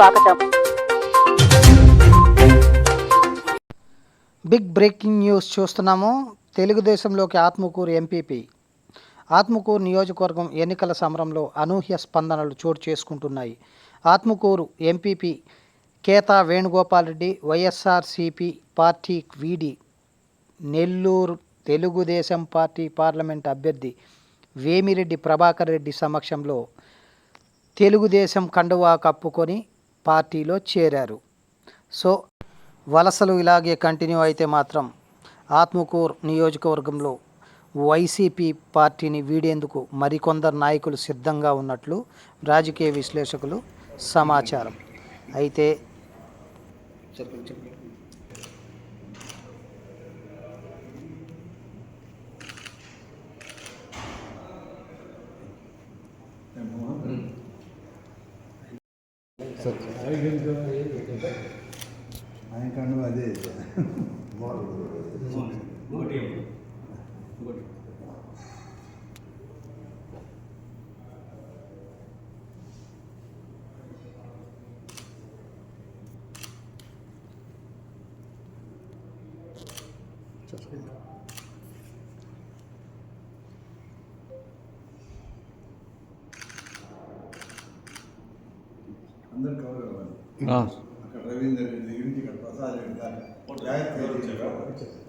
స్వాగతం. Big breaking news చూస్తున్నాము. తెలుగుదేశంలోకి Atmakur MPP. Atmakur నియోజకవర్గం ఎన్నికల సమరంలో అనూహ్య స్పందనలు చోటు చేసుకుంటున్నాయి. ఆత్మకూరు ఎంపీపీ కేతా వేణుగోపాల్ రెడ్డి వైఎస్ఆర్సీపీ పార్టీ వీడి నెల్లూరు తెలుగుదేశం పార్టీ పార్లమెంట్ అభ్యర్థి వేమిరెడ్డి ప్రభాకర్ రెడ్డి సమక్షంలో తెలుగుదేశం కండువా కప్పుకొని పార్టీలో చేరారు. సో వలసలు ఇలాగే కంటిన్యూ అయితే మాత్రం ఆత్మకూరు నియోజకవర్గంలో వైసీపీ పార్టీని వీడేందుకు మరికొందరు నాయకులు సిద్ధంగా ఉన్నట్లు రాజకీయ విశ్లేషకులు సమాచారం. అయితే ఆయన అదే అందరు కవర్ అవ్వాలి. అక్కడ రవీందర్ రెడ్డి దగ్గర నుంచి ఇక్కడ ప్రసాద్ రెడ్డి దాకా జాగ్రత్త.